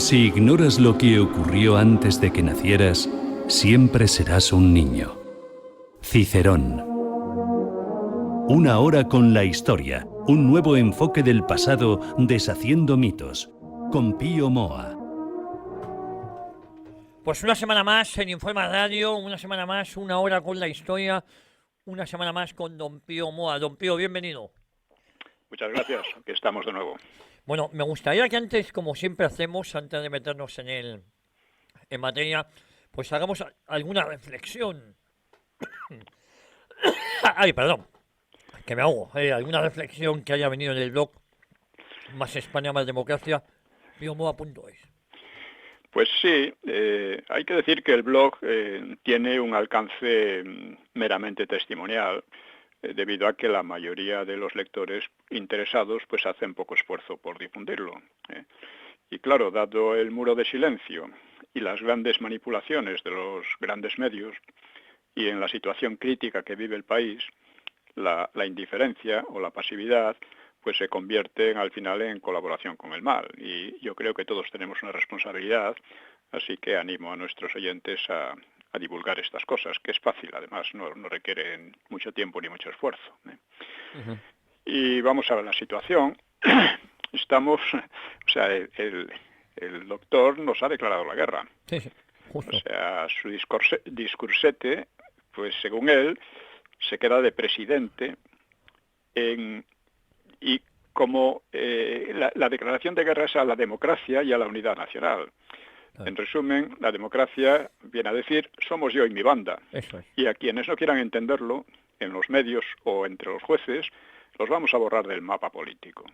Si ignoras lo que ocurrió antes de que nacieras, siempre serás un niño. Cicerón. Una hora con la historia, un nuevo enfoque del pasado deshaciendo mitos, con Pío Moa. Pues una semana más en Informa Radio, una semana más, una hora con la historia, una semana más con Don Pío Moa. Don Pío, bienvenido. Muchas gracias, aquí estamos de nuevo. Bueno, me gustaría que antes, como siempre hacemos, antes de meternos en materia, pues hagamos alguna reflexión. Ay, perdón, que me ahogo. Alguna reflexión que haya venido en el blog Más España, Más Democracia, piomoa.es. Pues sí, hay que decir que el blog tiene un alcance meramente testimonial, debido a que la mayoría de los lectores interesados pues hacen poco esfuerzo por difundirlo. Y claro, dado el muro de silencio y las grandes manipulaciones de los grandes medios, y en la situación crítica que vive el país, la indiferencia o la pasividad pues se convierten al final en colaboración con el mal. Y yo creo que todos tenemos una responsabilidad, así que animo a nuestros oyentes a divulgar estas cosas, que es fácil, además, no requieren mucho tiempo ni mucho esfuerzo. Uh-huh. Y vamos a ver la situación. Estamos, o sea, el doctor nos ha declarado la guerra. Sí, justo. O sea, su discursete, pues según él, se queda de presidente y como la declaración de guerra es a la democracia y a la unidad nacional. En resumen, la democracia viene a decir, somos yo y mi banda. Eso es. Y a quienes no quieran entenderlo, en los medios o entre los jueces, los vamos a borrar del mapa político.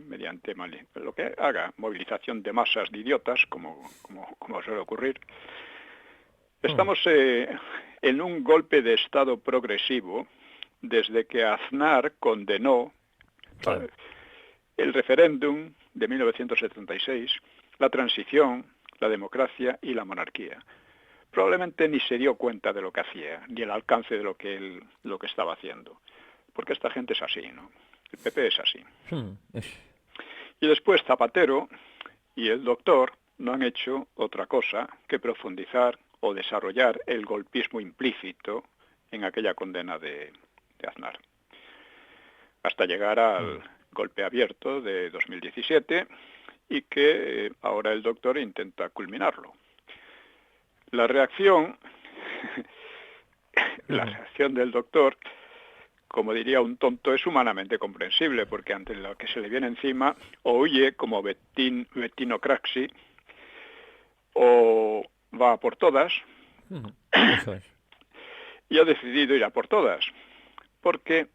Mediante lo que haga, movilización de masas de idiotas, como suele ocurrir. Estamos en un golpe de Estado progresivo desde que Aznar condenó el referéndum de 1976, la transición, la democracia y la monarquía. Probablemente ni se dio cuenta de lo que hacía, ni el alcance de lo que estaba haciendo. Porque esta gente es así, ¿no? El PP es así. Y después Zapatero y el doctor no han hecho otra cosa que profundizar o desarrollar el golpismo implícito en aquella condena de Aznar. Hasta llegar al golpe abierto de 2017 y que ahora el doctor intenta culminarlo. La reacción del doctor, como diría un tonto, es humanamente comprensible, porque ante lo que se le viene encima, o huye como Bettino Craxi, o va a por todas, Eso es. y ha decidido ir a por todas, porque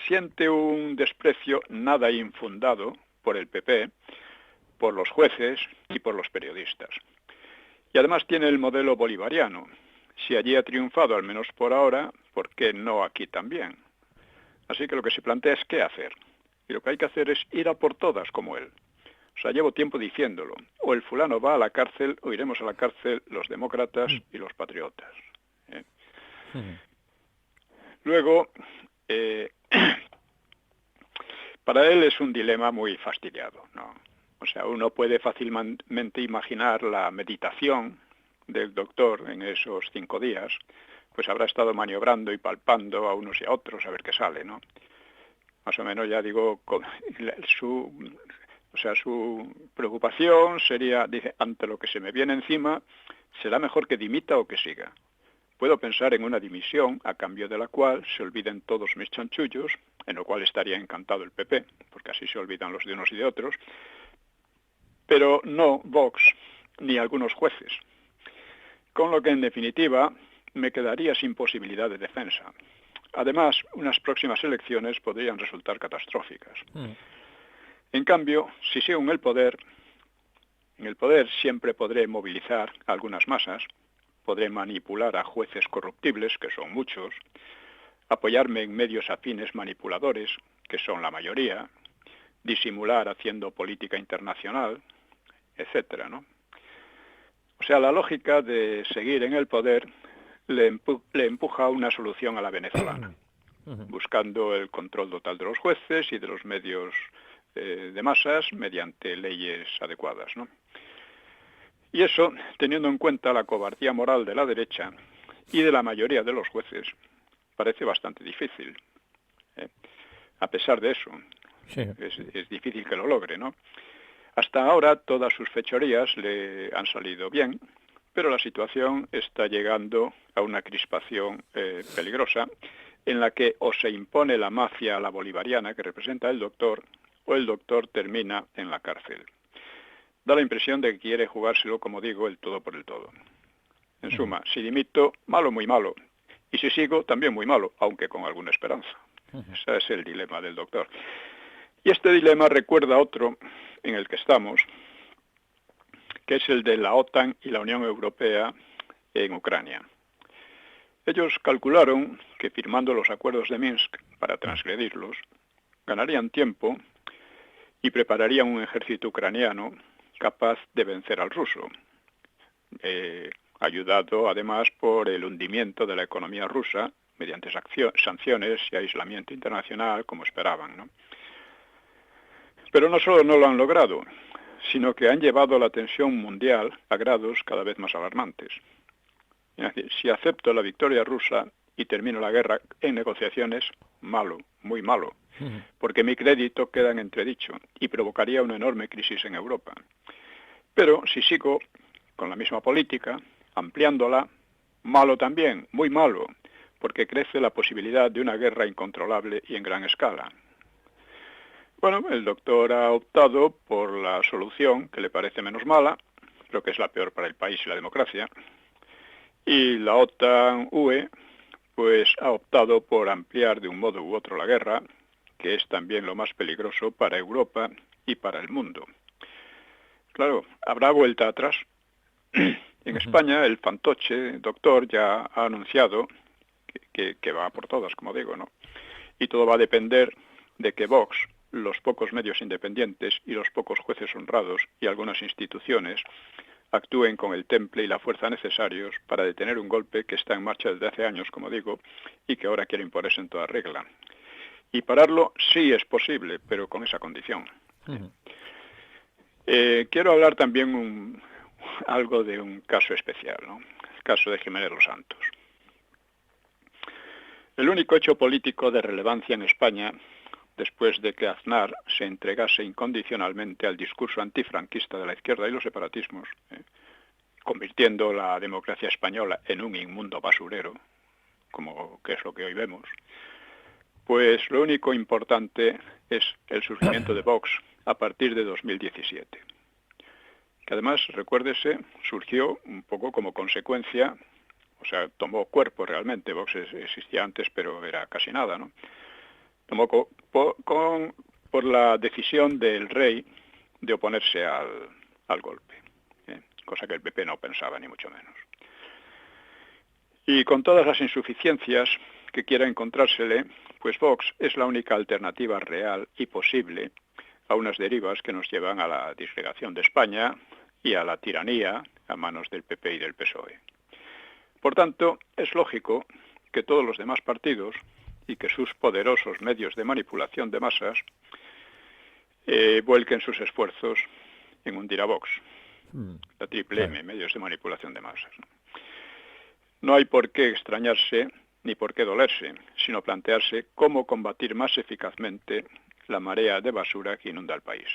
siente un desprecio nada infundado por el PP, por los jueces y por los periodistas. Y además tiene el modelo bolivariano. Si allí ha triunfado, al menos por ahora, ¿por qué no aquí también? Así que lo que se plantea es qué hacer. Y lo que hay que hacer es ir a por todas como él. O sea, llevo tiempo diciéndolo. O el fulano va a la cárcel o iremos a la cárcel los demócratas y los patriotas. Luego, para él es un dilema muy fastidiado, ¿no? O sea, uno puede fácilmente imaginar la meditación del doctor en esos 5 días, pues habrá estado maniobrando y palpando a unos y a otros a ver qué sale, ¿no? Más o menos, ya digo, su preocupación sería, dice, ante lo que se me viene encima, será mejor que dimita o que siga. Puedo pensar en una dimisión a cambio de la cual se olviden todos mis chanchullos, en lo cual estaría encantado el PP, porque así se olvidan los de unos y de otros, pero no Vox ni algunos jueces. Con lo que, en definitiva, me quedaría sin posibilidad de defensa. Además, unas próximas elecciones podrían resultar catastróficas. En cambio, si sigo en el poder siempre podré movilizar a algunas masas, podré manipular a jueces corruptibles, que son muchos, apoyarme en medios afines manipuladores, que son la mayoría, disimular haciendo política internacional, etcétera, ¿no? O sea, la lógica de seguir en el poder le empuja a una solución a la venezolana, buscando el control total de los jueces y de los medios de masas mediante leyes adecuadas, ¿no? Y eso, teniendo en cuenta la cobardía moral de la derecha y de la mayoría de los jueces, parece bastante difícil. A pesar de eso, Sí. es difícil que lo logre, ¿no? Hasta ahora todas sus fechorías le han salido bien, pero la situación está llegando a una crispación peligrosa en la que o se impone la mafia a la bolivariana que representa el doctor, o el doctor termina en la cárcel. Da la impresión de que quiere jugárselo, como digo, el todo por el todo. En suma, si dimito, malo, muy malo. Y si sigo, también muy malo, aunque con alguna esperanza. Ese es el dilema del doctor. Y este dilema recuerda otro en el que estamos, que es el de la OTAN y la Unión Europea en Ucrania. Ellos calcularon que firmando los acuerdos de Minsk para transgredirlos, ganarían tiempo y prepararían un ejército ucraniano capaz de vencer al ruso, ayudado además por el hundimiento de la economía rusa mediante sanciones y aislamiento internacional, como esperaban, ¿no? Pero no solo no lo han logrado, sino que han llevado la tensión mundial a grados cada vez más alarmantes. Es decir, si acepto la victoria rusa y termino la guerra en negociaciones, malo, muy malo, porque mi crédito queda en entredicho y provocaría una enorme crisis en Europa. Pero si sigo con la misma política, ampliándola, malo también, muy malo, porque crece la posibilidad de una guerra incontrolable y en gran escala. Bueno, el doctor ha optado por la solución que le parece menos mala, pero que es la peor para el país y la democracia, y la OTAN-UE pues ha optado por ampliar de un modo u otro la guerra, que es también lo más peligroso para Europa y para el mundo. Claro, habrá vuelta atrás. En España el fantoche doctor ya ha anunciado que va por todas, como digo, ¿no? Y todo va a depender de que Vox, los pocos medios independientes y los pocos jueces honrados y algunas instituciones actúen con el temple y la fuerza necesarios para detener un golpe que está en marcha desde hace años, como digo, y que ahora quiere imponerse en toda regla. Y pararlo sí es posible, pero con esa condición. Quiero hablar también algo de un caso especial, ¿no? El caso de Jiménez Los Santos. El único hecho político de relevancia en España, después de que Aznar se entregase incondicionalmente al discurso antifranquista de la izquierda y los separatismos, convirtiendo la democracia española en un inmundo basurero, como que es lo que hoy vemos, pues lo único importante es el surgimiento de Vox a partir de 2017. Que además, recuérdese, surgió un poco como consecuencia, o sea, tomó cuerpo realmente. Vox existía antes, pero era casi nada, ¿no? Tomó por la decisión del rey de oponerse al golpe, cosa que el PP no pensaba, ni mucho menos. Y con todas las insuficiencias que quiera encontrársele, pues Vox es la única alternativa real y posible a unas derivas que nos llevan a la disgregación de España y a la tiranía a manos del PP y del PSOE. Por tanto, es lógico que todos los demás partidos y que sus poderosos medios de manipulación de masas vuelquen sus esfuerzos en hundir a Vox, la triple M, medios de manipulación de masas. No hay por qué extrañarse ni por qué dolerse, sino plantearse cómo combatir más eficazmente la marea de basura que inunda el país.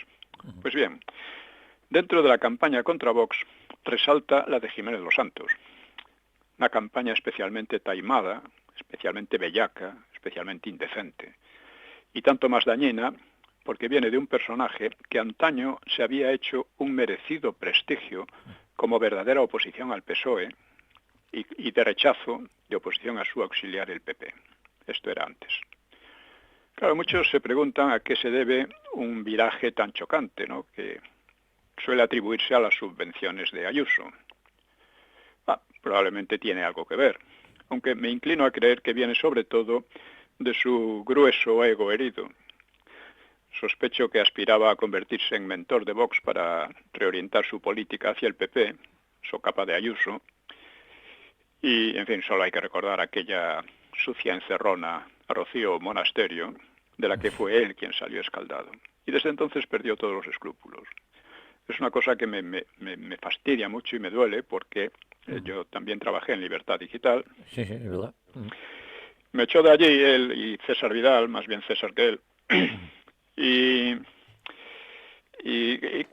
Pues bien, dentro de la campaña contra Vox resalta la de Jiménez Los Santos, una campaña especialmente taimada, especialmente bellaca, especialmente indecente, y tanto más dañina porque viene de un personaje que antaño se había hecho un merecido prestigio como verdadera oposición al PSOE y de rechazo, de oposición a su auxiliar el PP. Esto era antes. Claro, muchos se preguntan a qué se debe un viraje tan chocante, ¿no?, que suele atribuirse a las subvenciones de Ayuso. Probablemente tiene algo que ver, aunque me inclino a creer que viene sobre todo de su grueso ego herido. Sospecho que aspiraba a convertirse en mentor de Vox para reorientar su política hacia el PP, socapa de Ayuso, y, en fin, solo hay que recordar aquella sucia encerrona a Rocío Monasterio, de la que fue él quien salió escaldado. Y desde entonces perdió todos los escrúpulos. es una cosa que me fastidia mucho y me duele porque yo también trabajé en Libertad Digital. Sí, sí, es verdad. Me echó de allí él y César Vidal, más bien César que él.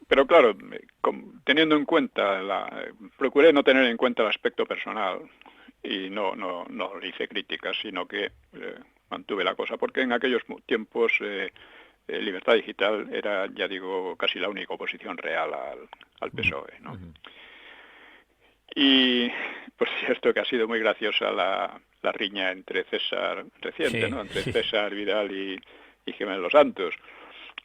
Pero claro, teniendo en cuenta, procuré no tener en cuenta el aspecto personal y no le hice críticas, sino que mantuve la cosa, porque en aquellos tiempos Libertad Digital era, ya digo, casi la única oposición real al PSOE, ¿no? Y pues cierto que ha sido muy graciosa la riña entre César reciente, Sí, ¿no? Entre sí. César Vidal y Jiménez Los Santos.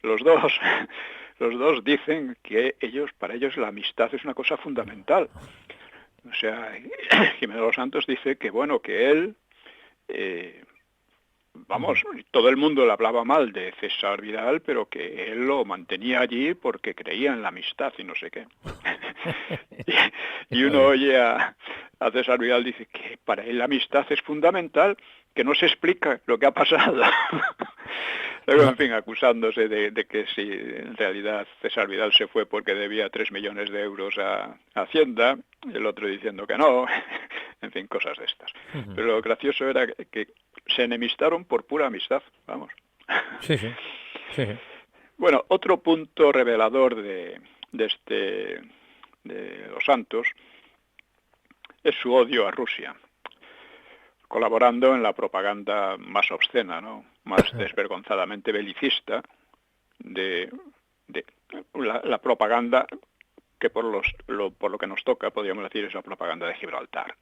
Los dos dicen que para ellos la amistad es una cosa fundamental. O sea, Jiménez Los Santos dice que bueno, que él, vamos, todo el mundo le hablaba mal de César Vidal, pero que él lo mantenía allí porque creía en la amistad y no sé qué. Y uno oye a César Vidal, dice que para él la amistad es fundamental, que no se explica lo que ha pasado. Luego, en fin, acusándose de que si en realidad César Vidal se fue porque debía 3 millones de euros a Hacienda, el otro diciendo que no, en fin, cosas de estas. Pero lo gracioso era que se enemistaron por pura amistad, vamos. Sí, sí, sí, sí. Bueno, otro punto revelador de Los Santos es su odio a Rusia, colaborando en la propaganda más obscena, ¿no? Más desvergonzadamente belicista de la propaganda que por lo que nos toca, podríamos decir, es la propaganda de Gibraltar.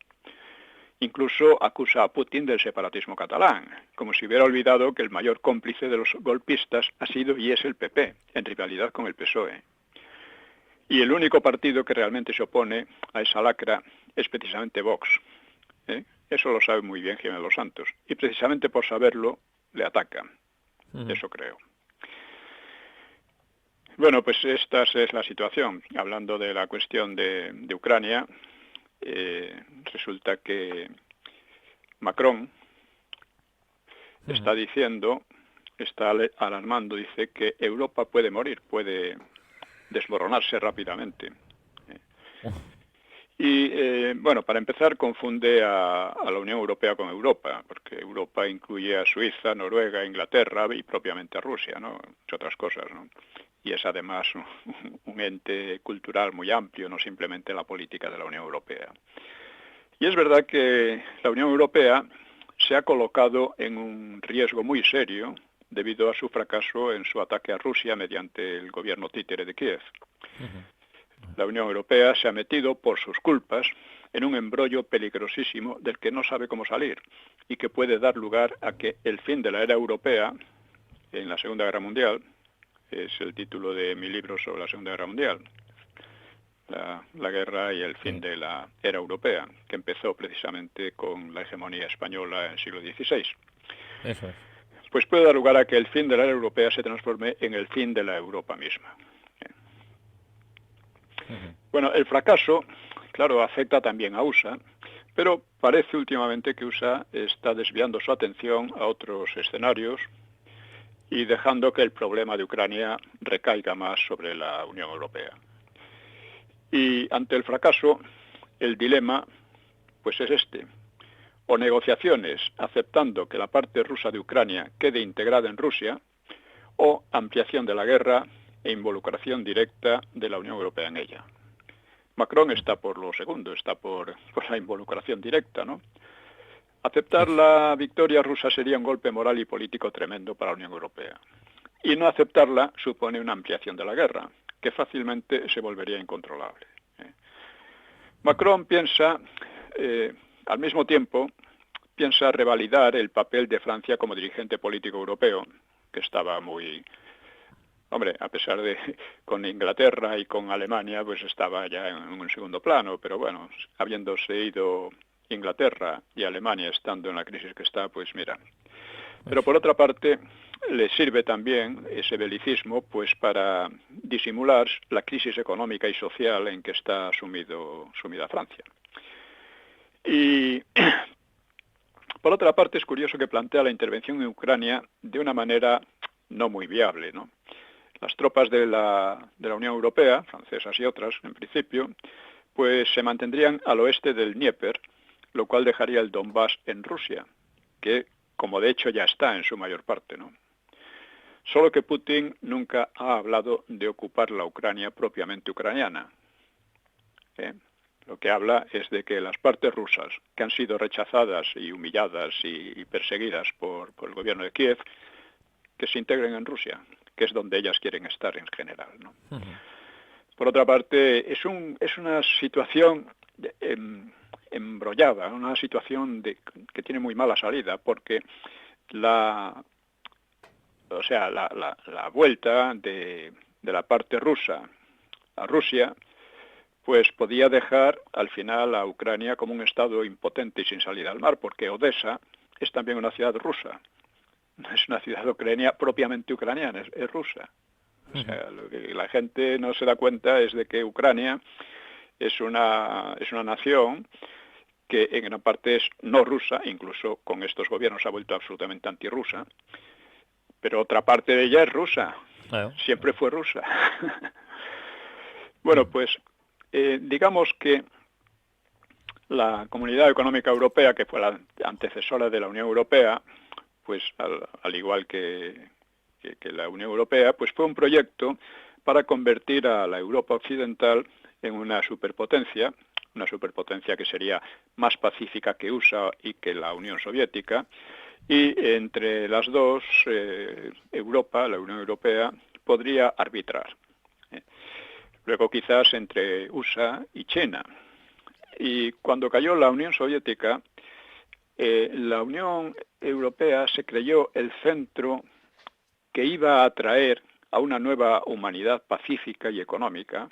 Incluso acusa a Putin del separatismo catalán, como si hubiera olvidado que el mayor cómplice de los golpistas ha sido y es el PP, en rivalidad con el PSOE. Y el único partido que realmente se opone a esa lacra es precisamente Vox. Eso lo sabe muy bien Jiménez Los Santos. Y precisamente por saberlo, le ataca. Eso creo. Bueno, pues esta es la situación. Hablando de la cuestión de Ucrania, resulta que Macron está diciendo, está alarmando, dice que Europa puede morir, puede desmoronarse rápidamente. Y bueno, para empezar confunde a la Unión Europea con Europa, porque Europa incluye a Suiza, Noruega, Inglaterra y propiamente a Rusia, ¿no? Entre otras cosas, ¿no? Y es además un ente cultural muy amplio, no simplemente la política de la Unión Europea. Y es verdad que la Unión Europea se ha colocado en un riesgo muy serio debido a su fracaso en su ataque a Rusia mediante el gobierno títere de Kiev. La Unión Europea se ha metido, por sus culpas, en un embrollo peligrosísimo del que no sabe cómo salir y que puede dar lugar a que el fin de la era europea en la Segunda Guerra Mundial, es el título de mi libro sobre la Segunda Guerra Mundial, la guerra y el fin de la era europea, que empezó precisamente con la hegemonía española en el siglo XVI. Eso es. Pues puede dar lugar a que el fin de la era europea se transforme en el fin de la Europa misma. Bueno, el fracaso, claro, afecta también a USA, pero parece últimamente que USA está desviando su atención a otros escenarios y dejando que el problema de Ucrania recaiga más sobre la Unión Europea. Y ante el fracaso, el dilema, pues es este: o negociaciones aceptando que la parte rusa de Ucrania quede integrada en Rusia, o ampliación de la guerra e involucración directa de la Unión Europea en ella. Macron está por lo segundo, está por la involucración directa, ¿no? Aceptar la victoria rusa sería un golpe moral y político tremendo para la Unión Europea. Y no aceptarla supone una ampliación de la guerra, que fácilmente se volvería incontrolable. Macron piensa, al mismo tiempo, piensa revalidar el papel de Francia como dirigente político europeo, que estaba muy... Hombre, a pesar de con Inglaterra y con Alemania, pues estaba ya en un segundo plano, pero bueno, habiéndose ido Inglaterra y Alemania estando en la crisis que está, pues mira. Pero por otra parte, le sirve también ese belicismo pues para disimular la crisis económica y social en que está sumida Francia. Y por otra parte, es curioso que plantea la intervención en Ucrania de una manera no muy viable, ¿no? las tropas de la Unión Europea, francesas y otras en principio, pues se mantendrían al oeste del Dnieper, lo cual dejaría el Donbass en Rusia, que como de hecho ya está en su mayor parte, ¿no? Solo que Putin nunca ha hablado de ocupar la Ucrania propiamente ucraniana. Lo que habla es de que las partes rusas, que han sido rechazadas y humilladas y perseguidas por el gobierno de Kiev, que se integren en Rusia, que es donde ellas quieren estar en general, ¿no? Por otra parte, es una situación embrollada, una situación que tiene muy mala salida, porque la vuelta de la parte rusa a Rusia, pues podía dejar al final a Ucrania como un estado impotente y sin salida al mar, porque Odessa es también una ciudad rusa, no es una ciudad propiamente ucraniana, es rusa. O sea, lo que la gente no se da cuenta es de que Ucrania es una nación que en gran parte es no rusa, incluso con estos gobiernos ha vuelto absolutamente antirrusa, pero otra parte de ella es rusa, siempre fue rusa. Bueno, pues digamos que la Comunidad Económica Europea, que fue la antecesora de la Unión Europea, pues al igual que la Unión Europea, pues fue un proyecto para convertir a la Europa occidental en una superpotencia que sería más pacífica que USA y que la Unión Soviética, y entre las dos, la Unión Europea, podría arbitrar. Luego quizás entre USA y China. Y cuando cayó la Unión Soviética, la Unión Europea se creyó el centro que iba a atraer a una nueva humanidad pacífica y económica,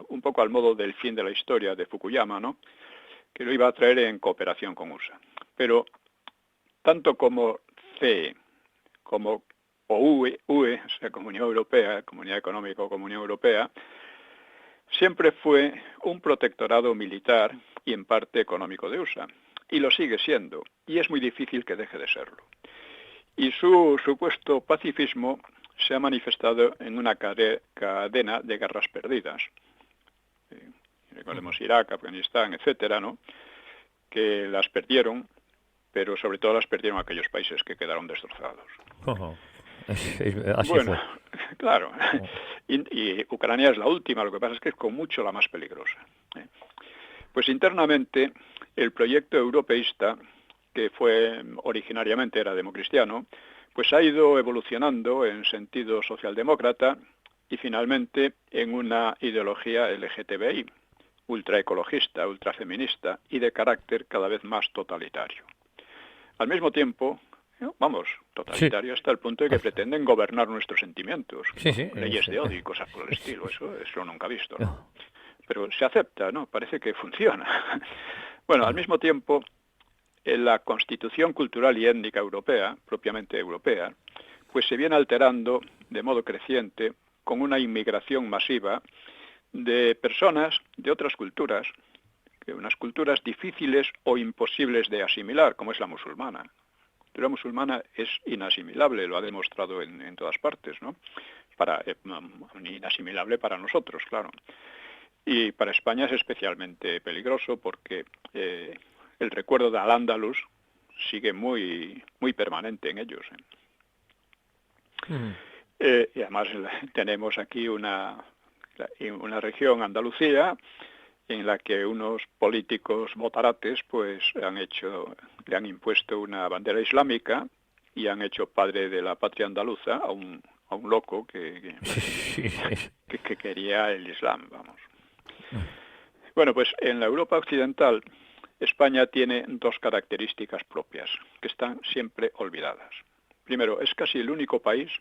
un poco al modo del fin de la historia de Fukuyama, ¿no? Que lo iba a traer en cooperación con USA. Pero tanto como CE, como UE, o sea, Comunidad Europea, Comunidad Económica o Comunidad Europea, siempre fue un protectorado militar y en parte económico de USA. Y lo sigue siendo, y es muy difícil que deje de serlo. Y su supuesto pacifismo se ha manifestado en una cadena de guerras perdidas. Recordemos Irak, Afganistán, etcétera, ¿no? Que las perdieron, pero sobre todo las perdieron aquellos países que quedaron destrozados. Así bueno, fue. Claro. Y Ucrania es la última, lo que pasa es que es con mucho la más peligrosa. Pues internamente, el proyecto europeísta, que fue originariamente era democristiano, pues ha ido evolucionando en sentido socialdemócrata y finalmente en una ideología LGTBI, ultraecologista, ultrafeminista y de carácter cada vez más totalitario. Al mismo tiempo, totalitario hasta el punto de que pretenden gobernar nuestros sentimientos, leyes de odio y cosas por el estilo, eso nunca he visto, ¿no? Pero se acepta, ¿no? Parece que funciona. Bueno, al mismo tiempo, en la Constitución Cultural y Étnica Europea, propiamente europea, pues se viene alterando de modo creciente con una inmigración masiva de personas de otras culturas, unas culturas difíciles o imposibles de asimilar, como es la musulmana. La cultura musulmana es inasimilable, lo ha demostrado en todas partes, ¿no? Inasimilable para nosotros, claro. Y para España es especialmente peligroso porque el recuerdo de Al-Ándalus sigue muy, muy permanente en ellos. Y además tenemos aquí una región, Andalucía, en la que unos políticos motarates pues le han impuesto una bandera islámica y han hecho padre de la patria andaluza a un loco que quería el Islam, vamos. Bueno, pues en la Europa occidental, España tiene dos características propias que están siempre olvidadas. Primero, es casi el único país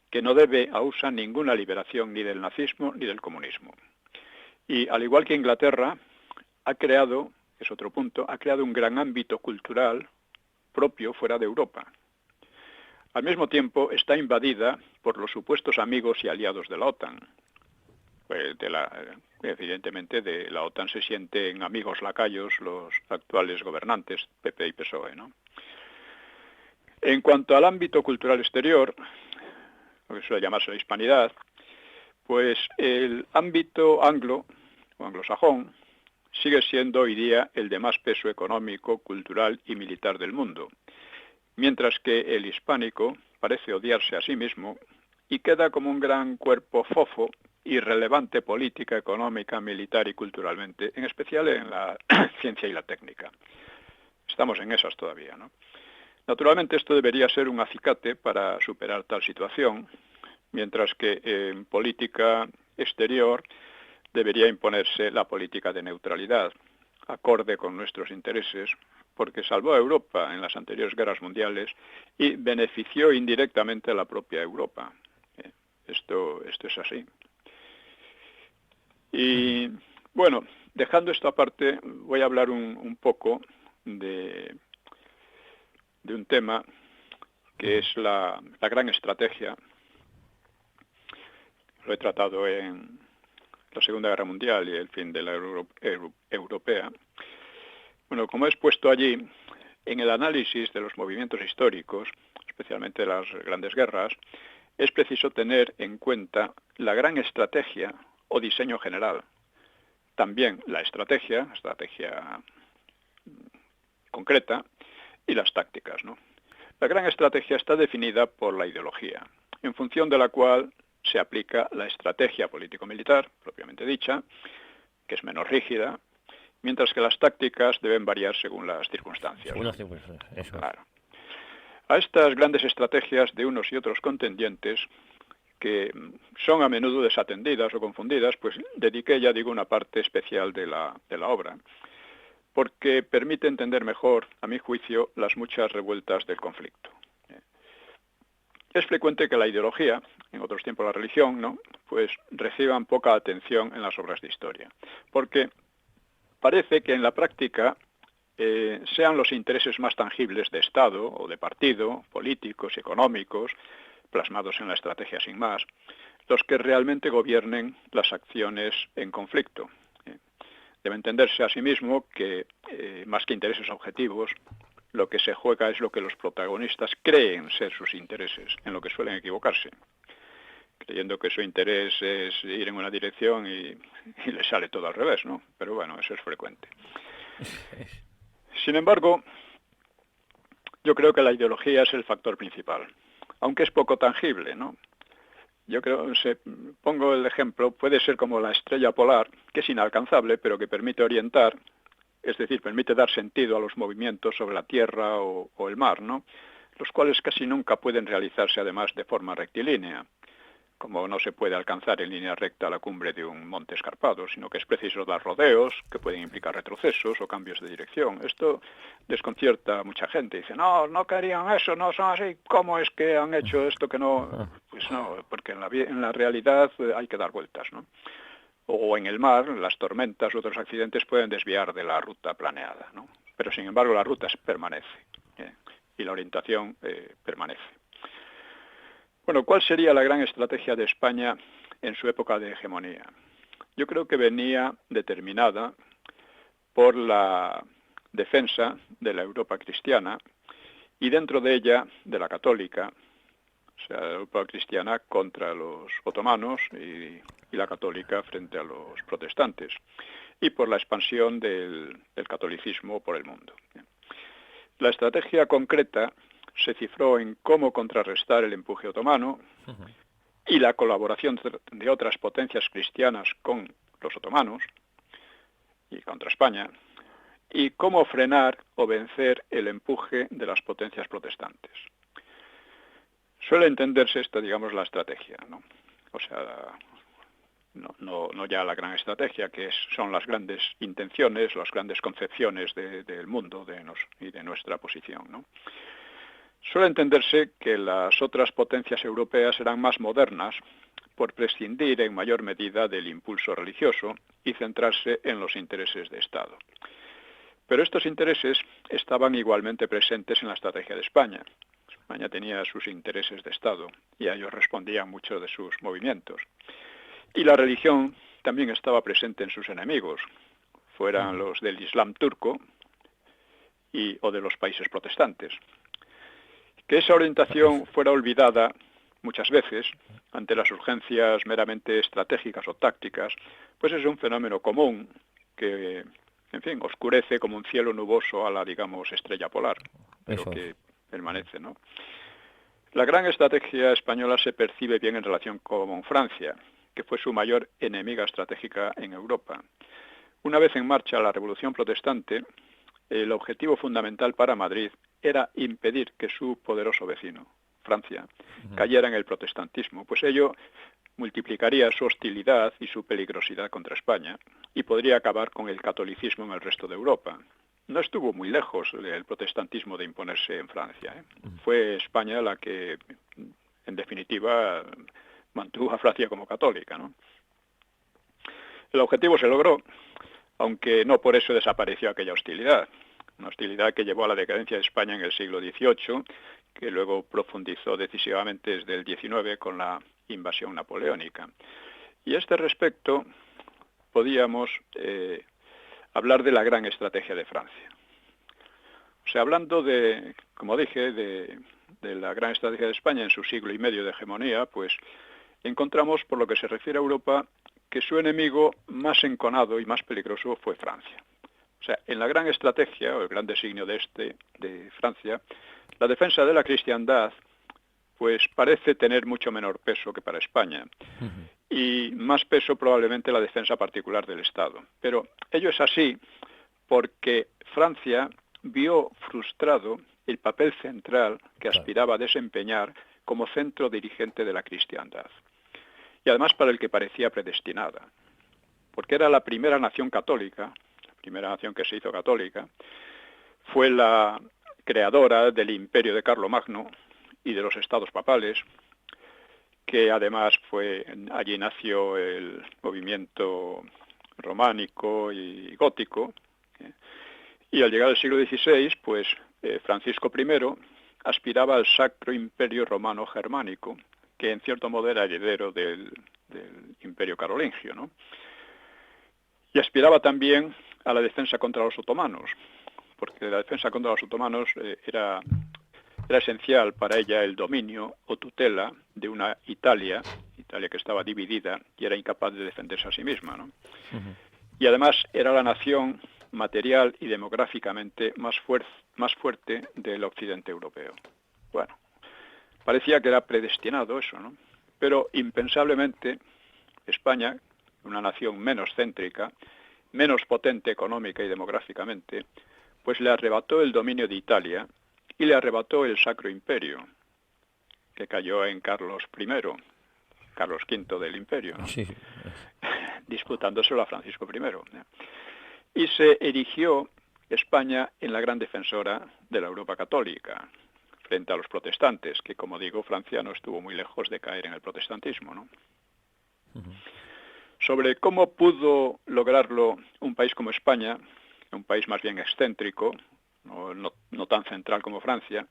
que no debe a USA ninguna liberación ni del nazismo ni del comunismo. Y al igual que Inglaterra, ha creado un gran ámbito cultural propio fuera de Europa. Al mismo tiempo, está invadida por los supuestos amigos y aliados de la OTAN. Evidentemente, de la OTAN se sienten amigos lacayos los actuales gobernantes, PP y PSOE, ¿no? En cuanto al ámbito cultural exterior, lo que suele llamarse la hispanidad, pues el ámbito anglo o anglosajón sigue siendo hoy día el de más peso económico, cultural y militar del mundo, mientras que el hispánico parece odiarse a sí mismo y queda como un gran cuerpo fofo, irrelevante política, económica, militar y culturalmente, en especial en la ciencia y la técnica. Estamos en esas todavía, ¿no? Naturalmente esto debería ser un acicate para superar tal situación, mientras que en política exterior debería imponerse la política de neutralidad, acorde con nuestros intereses, porque salvó a Europa en las anteriores guerras mundiales y benefició indirectamente a la propia Europa. Esto es así. Y bueno, dejando esto aparte, voy a hablar un poco de un tema que es la gran estrategia. Lo he tratado en la Segunda Guerra Mundial y el fin de la europea. Bueno, como he expuesto allí, en el análisis de los movimientos históricos, especialmente de las grandes guerras, es preciso tener en cuenta la gran estrategia o diseño general. También la estrategia concreta, y las tácticas, ¿no? La gran estrategia está definida por la ideología, en función de la cual se aplica la estrategia político-militar, propiamente dicha, que es menos rígida, mientras que las tácticas deben variar según las circunstancias. Según las circunstancias, eso. Claro. A estas grandes estrategias de unos y otros contendientes, que son a menudo desatendidas o confundidas, pues dediqué, ya digo, una parte especial de la obra, porque permite entender mejor, a mi juicio, las muchas revueltas del conflicto. Es frecuente que la ideología, en otros tiempos la religión, ¿no?, pues reciban poca atención en las obras de historia, porque parece que en la práctica sean los intereses más tangibles de Estado o de partido, políticos y económicos, plasmados en la estrategia sin más, los que realmente gobiernen las acciones en conflicto. Debe entenderse asimismo que, más que intereses objetivos, lo que se juega es lo que los protagonistas creen ser sus intereses, en lo que suelen equivocarse, creyendo que su interés es ir en una dirección y le sale todo al revés, ¿no? Pero bueno, eso es frecuente. Sin embargo, yo creo que la ideología es el factor principal, aunque es poco tangible, ¿no? Yo creo, pongo el ejemplo, puede ser como la estrella polar, que es inalcanzable, pero que permite orientar, es decir, permite dar sentido a los movimientos sobre la tierra o el mar, ¿no?, los cuales casi nunca pueden realizarse además de forma rectilínea, como no se puede alcanzar en línea recta la cumbre de un monte escarpado, sino que es preciso dar rodeos que pueden implicar retrocesos o cambios de dirección. Esto desconcierta a mucha gente. Dice, no querían eso, no son así. ¿Cómo es que han hecho esto que no? Pues no, porque en la realidad hay que dar vueltas, ¿no? O en el mar, las tormentas u otros accidentes pueden desviar de la ruta planeada, ¿no? Pero sin embargo la ruta permanece y la orientación permanece. Bueno, ¿cuál sería la gran estrategia de España en su época de hegemonía? Yo creo que venía determinada por la defensa de la Europa cristiana y dentro de ella de la católica, o sea, la Europa cristiana contra los otomanos y la católica frente a los protestantes, y por la expansión del catolicismo por el mundo. La estrategia concreta se cifró en cómo contrarrestar el empuje otomano y la colaboración de otras potencias cristianas con los otomanos y contra España, y cómo frenar o vencer el empuje de las potencias protestantes. Suele entenderse esta, digamos, la estrategia, ¿no? O sea, no ya la gran estrategia, que son las grandes intenciones, las grandes concepciones del mundo y de nuestra posición, ¿no? Suele entenderse que las otras potencias europeas eran más modernas por prescindir en mayor medida del impulso religioso y centrarse en los intereses de Estado. Pero estos intereses estaban igualmente presentes en la estrategia de España. España tenía sus intereses de Estado y a ellos respondían muchos de sus movimientos. Y la religión también estaba presente en sus enemigos, fueran los del Islam turco o de los países protestantes. Que esa orientación fuera olvidada muchas veces, ante las urgencias meramente estratégicas o tácticas, pues es un fenómeno común que, en fin, oscurece como un cielo nuboso a la, digamos, estrella polar, pero Eso es. que permanece, ¿no? La gran estrategia española se percibe bien en relación con Francia, que fue su mayor enemiga estratégica en Europa. Una vez en marcha la Revolución Protestante, el objetivo fundamental para Madrid era impedir que su poderoso vecino, Francia, cayera en el protestantismo, pues ello multiplicaría su hostilidad y su peligrosidad contra España y podría acabar con el catolicismo en el resto de Europa. No estuvo muy lejos el protestantismo de imponerse en Francia, ¿eh? Fue España la que, en definitiva, mantuvo a Francia como católica, ¿no? El objetivo se logró, aunque no por eso desapareció aquella hostilidad. Una hostilidad que llevó a la decadencia de España en el siglo XVIII, que luego profundizó decisivamente desde el XIX con la invasión napoleónica. Y a este respecto podíamos hablar de la gran estrategia de Francia. O sea, hablando de, como dije, de la gran estrategia de España en su siglo y medio de hegemonía, pues encontramos, por lo que se refiere a Europa, que su enemigo más enconado y más peligroso fue Francia. O sea, en la gran estrategia, o el gran designio de Francia, la defensa de la cristiandad, pues parece tener mucho menor peso que para España. Y más peso probablemente la defensa particular del Estado. Pero ello es así porque Francia vio frustrado el papel central que aspiraba a desempeñar como centro dirigente de la cristiandad. Y además para el que parecía predestinada. Porque era la primera nación católica, la primera nación que se hizo católica, fue la creadora del imperio de Carlomagno y de los estados papales, que además allí nació el movimiento románico y gótico, y al llegar al siglo XVI, pues Francisco I aspiraba al Sacro Imperio Romano Germánico, que en cierto modo era heredero del Imperio Carolingio, ¿no? Y aspiraba también a la defensa contra los otomanos, porque la defensa contra los otomanos era esencial para ella el dominio o tutela de una Italia que estaba dividida y era incapaz de defenderse a sí misma, ¿no? Y además era la nación material y demográficamente más fuerte del occidente europeo. Bueno, parecía que era predestinado eso, ¿no? Pero impensablemente España, una nación menos céntrica, menos potente económica y demográficamente, pues le arrebató el dominio de Italia y le arrebató el Sacro Imperio, que cayó en Carlos I, Carlos V del Imperio, ¿no? Sí. Disputándoselo a Francisco I. Y se erigió España en la gran defensora de la Europa católica, frente a los protestantes, que como digo, Francia no estuvo muy lejos de caer en el protestantismo, ¿no? Sobre cómo pudo lograrlo un país como España, un país más bien excéntrico, no tan central como Francia,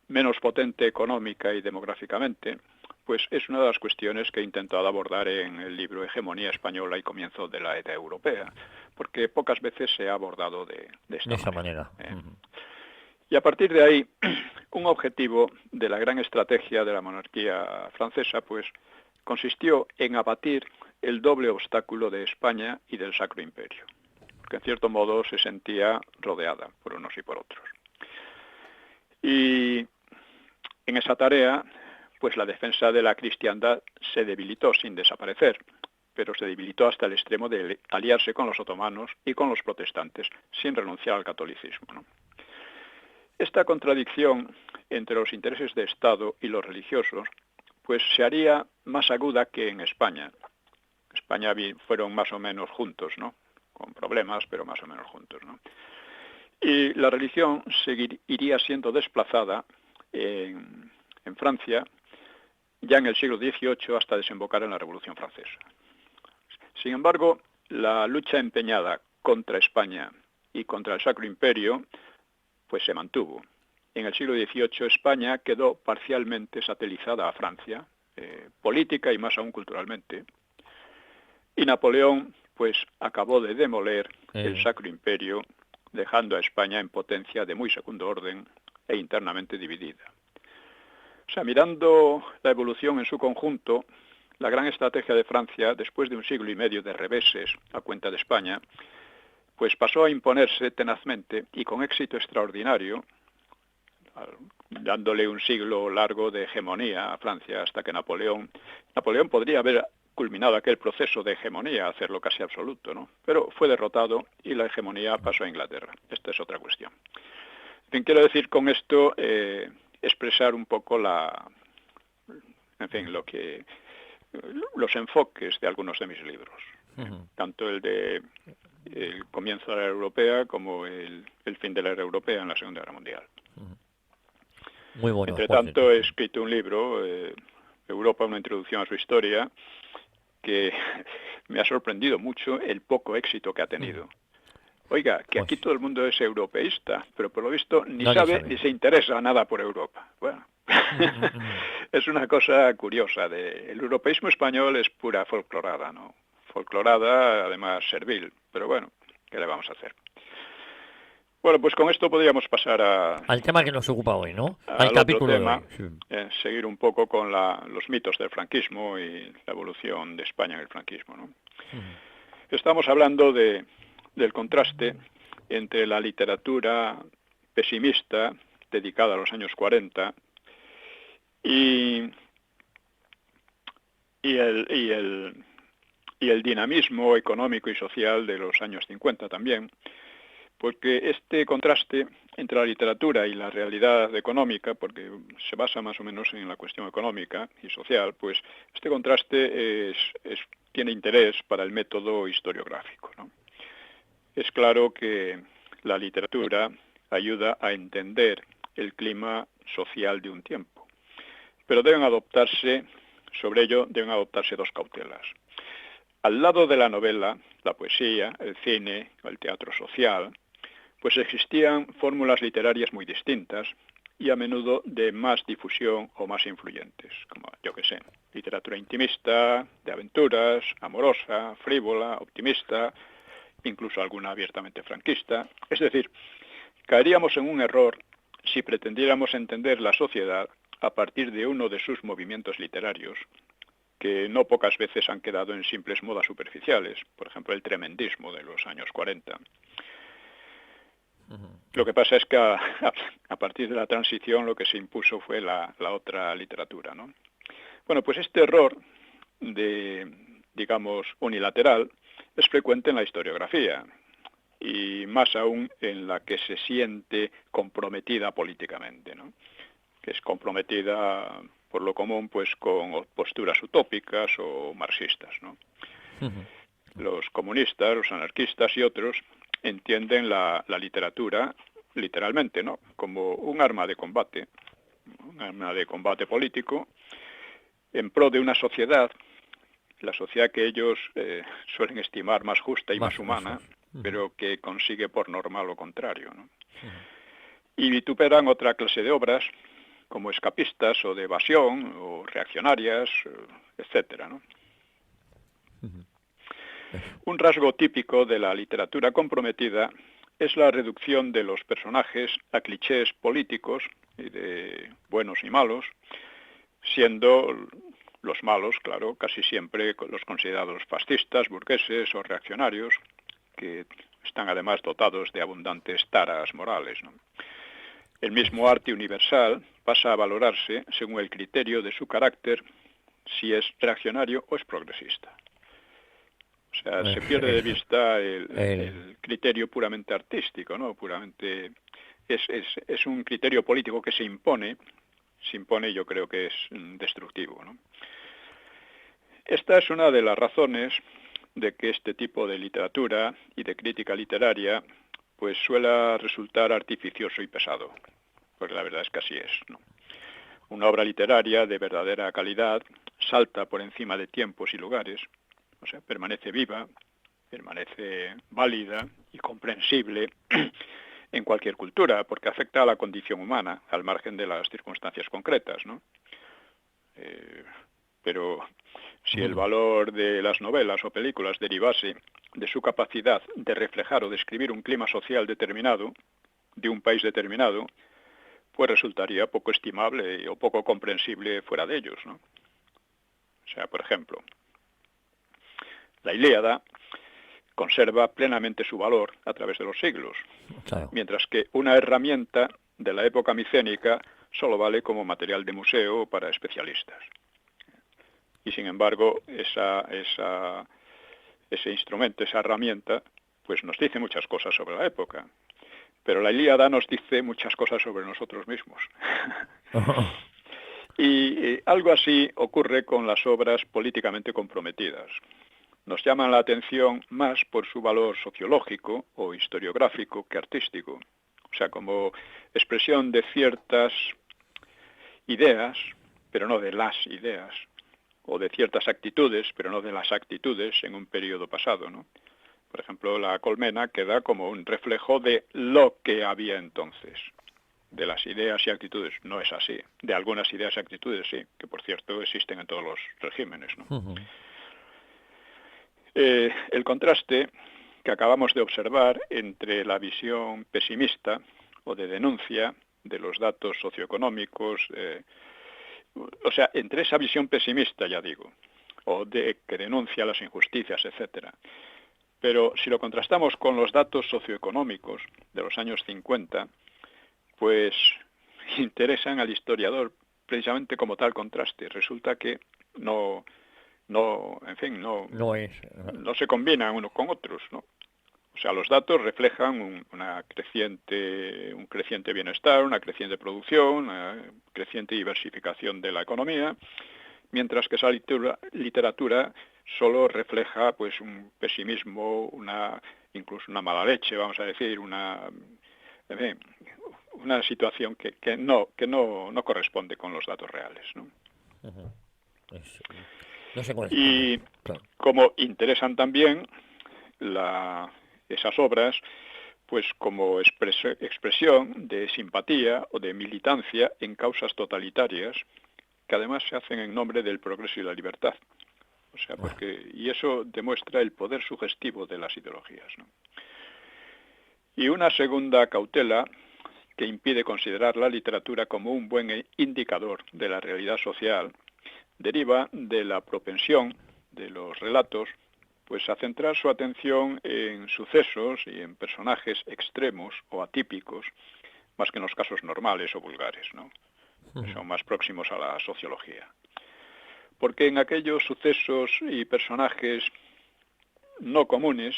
menos potente económica y demográficamente, pues es una de las cuestiones que he intentado abordar en el libro Hegemonía Española y Comienzo de la Edad Europea, porque pocas veces se ha abordado de esta manera. Y a partir de ahí, un objetivo de la gran estrategia de la monarquía francesa, pues consistió en abatir el doble obstáculo de España y del Sacro Imperio, porque en cierto modo se sentía rodeada por unos y por otros. Y en esa tarea, pues la defensa de la cristiandad se debilitó sin desaparecer, pero se debilitó hasta el extremo de aliarse con los otomanos y con los protestantes, sin renunciar al catolicismo, ¿no? Esta contradicción entre los intereses de Estado y los religiosos, pues se haría más aguda que en España. España fueron más o menos juntos, ¿no? Con problemas, pero más o menos juntos, ¿no? Y la religión iría siendo desplazada en Francia ya en el siglo XVIII hasta desembocar en la Revolución Francesa. Sin embargo, la lucha empeñada contra España y contra el Sacro Imperio pues se mantuvo. En el siglo XVIII España quedó parcialmente satelizada a Francia, política y más aún culturalmente, y Napoleón pues acabó de demoler el Sacro Imperio, dejando a España en potencia de muy segundo orden e internamente dividida. O sea, mirando la evolución en su conjunto, la gran estrategia de Francia, después de un siglo y medio de reveses a cuenta de España, pues pasó a imponerse tenazmente y con éxito extraordinario, dándole un siglo largo de hegemonía a Francia hasta que Napoleón podría haber culminado aquel proceso de hegemonía, hacerlo casi absoluto, ¿no? Pero fue derrotado y la hegemonía pasó a Inglaterra. Esta es otra cuestión. En fin, quiero decir con esto expresar un poco los enfoques de algunos de mis libros, tanto el de el comienzo de la era europea como el fin de la era europea en la Segunda Guerra Mundial. Muy bueno. Entre tanto, he escrito un libro, Europa, una introducción a su historia, que me ha sorprendido mucho el poco éxito que ha tenido. Oiga, que aquí todo el mundo es europeísta, pero por lo visto ni sabe ni se interesa nada por Europa. Bueno, es una cosa curiosa. El europeísmo español es pura folclorada, ¿no? Folclorada, además servil, pero bueno, ¿qué le vamos a hacer? Bueno, pues con esto podríamos pasar al tema que nos ocupa hoy, ¿no? Al capítulo otro tema, de hoy. Sí. Seguir un poco con los mitos del franquismo y la evolución de España en el franquismo, ¿no? Estamos hablando del contraste entre la literatura pesimista dedicada a los años 40 y el dinamismo económico y social de los años 50 también, porque este contraste entre la literatura y la realidad económica, porque se basa más o menos en la cuestión económica y social, pues este contraste tiene interés para el método historiográfico, ¿no? Es claro que la literatura ayuda a entender el clima social de un tiempo, pero sobre ello deben adoptarse dos cautelas. Al lado de la novela, la poesía, el cine, el teatro social, pues existían fórmulas literarias muy distintas y a menudo de más difusión o más influyentes, como, yo qué sé, literatura intimista, de aventuras, amorosa, frívola, optimista, incluso alguna abiertamente franquista. Es decir, caeríamos en un error si pretendiéramos entender la sociedad a partir de uno de sus movimientos literarios, que no pocas veces han quedado en simples modas superficiales, por ejemplo, el tremendismo de los años 40. Lo que pasa es que a partir de la transición lo que se impuso fue la otra literatura, ¿no? Bueno, pues este error digamos, unilateral es frecuente en la historiografía y más aún en la que se siente comprometida políticamente, ¿no? Que es comprometida por lo común pues con posturas utópicas o marxistas, ¿no? Los comunistas, los anarquistas y otros entienden la literatura literalmente, ¿no? Como un arma de combate político en pro de una sociedad, la sociedad que ellos suelen estimar más justa y más humana, pero que consigue por norma lo contrario, ¿no? Y vituperan otra clase de obras como escapistas o de evasión o reaccionarias, etcétera, ¿no? Un rasgo típico de la literatura comprometida es la reducción de los personajes a clichés políticos y de buenos y malos, siendo los malos, claro, casi siempre los considerados fascistas, burgueses o reaccionarios, que están además dotados de abundantes taras morales, ¿no? El mismo arte universal pasa a valorarse según el criterio de su carácter, si es reaccionario o es progresista. O sea, se pierde de vista el criterio puramente artístico, ¿no? Puramente es un criterio político que se impone, yo creo que es destructivo, ¿no? Esta es una de las razones de que este tipo de literatura y de crítica literaria pues suele resultar artificioso y pesado, porque la verdad es que así es, ¿no? Una obra literaria de verdadera calidad salta por encima de tiempos y lugares, o sea, permanece viva, permanece válida y comprensible en cualquier cultura, porque afecta a la condición humana, al margen de las circunstancias concretas, ¿no? Pero si el valor de las novelas o películas derivase de su capacidad de reflejar o describir un clima social determinado, de un país determinado, pues resultaría poco estimable o poco comprensible fuera de ellos, ¿no? O sea, por ejemplo, la Ilíada conserva plenamente su valor a través de los siglos, Claro. mientras que una herramienta de la época micénica solo vale como material de museo para especialistas. Y sin embargo, ese instrumento, esa herramienta, pues nos dice muchas cosas sobre la época. Pero la Ilíada nos dice muchas cosas sobre nosotros mismos. Y algo así ocurre con las obras políticamente comprometidas. Nos llaman la atención más por su valor sociológico o historiográfico que artístico. O sea, como expresión de ciertas ideas, pero no de las ideas, o de ciertas actitudes, pero no de las actitudes en un periodo pasado, ¿no? Por ejemplo, la colmena queda como un reflejo de lo que había entonces, de las ideas y actitudes. No es así. De algunas ideas y actitudes sí, que por cierto existen en todos los regímenes, ¿no? El contraste que acabamos de observar entre la visión pesimista o de denuncia de los datos socioeconómicos, o sea, entre esa visión pesimista, ya digo, o de que denuncia las injusticias, etcétera. Pero si lo contrastamos con los datos socioeconómicos de los años 50, pues interesan al historiador precisamente como tal contraste. Resulta que no se combinan unos con otros, ¿no? O sea, los datos reflejan un creciente bienestar, una creciente producción, una creciente diversificación de la economía, mientras que esa literatura solo refleja pues un pesimismo, incluso una mala leche, vamos a decir, una situación que no corresponde con los datos reales, ¿no? No se corresponde. Y claro. como interesan también esas obras, pues como expresión de simpatía o de militancia en causas totalitarias, que además se hacen en nombre del progreso y la libertad. O sea, y eso demuestra el poder sugestivo de las ideologías, ¿no? Y una segunda cautela que impide considerar la literatura como un buen indicador de la realidad social deriva de la propensión de los relatos pues a centrar su atención en sucesos y en personajes extremos o atípicos, más que en los casos normales o vulgares, ¿no? Que son más próximos a la sociología. Porque en aquellos sucesos y personajes no comunes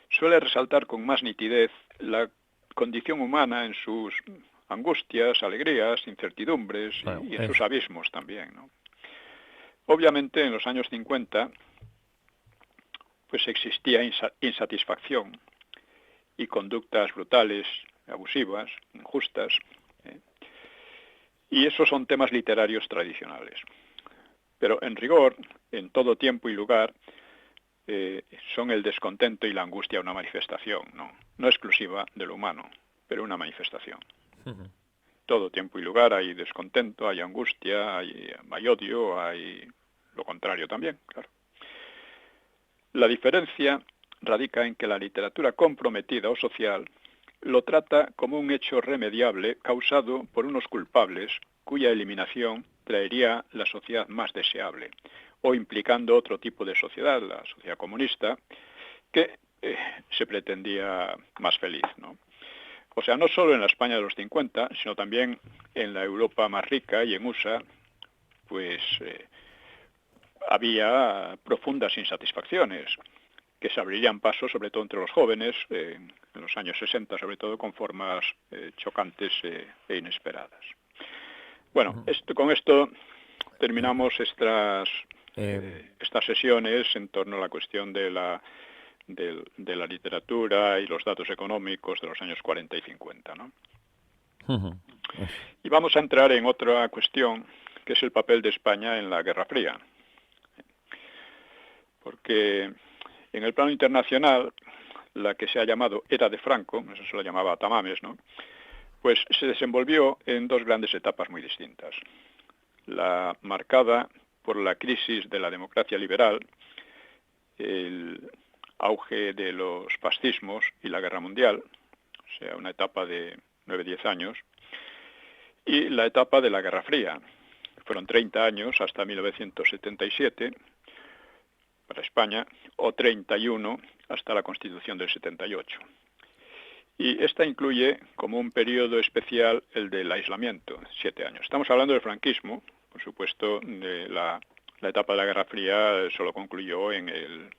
suele resaltar con más nitidez la condición humana en sus angustias, alegrías, incertidumbres y en sus abismos también, ¿no? Obviamente en los años 50 pues existía insatisfacción y conductas brutales, abusivas, injustas, y esos son temas literarios tradicionales. Pero en rigor, en todo tiempo y lugar, son el descontento y la angustia una manifestación, no exclusiva de lo humano, pero una manifestación. Todo tiempo y lugar hay descontento, hay angustia, hay odio, hay lo contrario también, claro. La diferencia radica en que la literatura comprometida o social lo trata como un hecho remediable causado por unos culpables cuya eliminación traería la sociedad más deseable, o implicando otro tipo de sociedad, la sociedad comunista, que se pretendía más feliz, ¿no? O sea, no solo en la España de los 50, sino también en la Europa más rica y en USA, pues había profundas insatisfacciones que se abrirían paso, sobre todo entre los jóvenes, en los años 60, sobre todo con formas chocantes e inesperadas. Bueno, con esto terminamos estas sesiones en torno a la cuestión de la literatura y los datos económicos de los años 40 y 50, ¿no? Y vamos a entrar en otra cuestión, que es el papel de España en la Guerra Fría. Porque en el plano internacional, la que se ha llamado Era de Franco, eso se la llamaba Tamames, ¿no? Pues se desenvolvió en dos grandes etapas muy distintas. La marcada por la crisis de la democracia liberal, el auge de los fascismos y la guerra mundial, o sea, una etapa de 9-10 años, y la etapa de la Guerra Fría. Fueron 30 años hasta 1977 para España, o 31 hasta la Constitución del 78. Y esta incluye como un periodo especial el del aislamiento, 7 años. Estamos hablando del franquismo, por supuesto, de la etapa de la Guerra Fría solo concluyó en el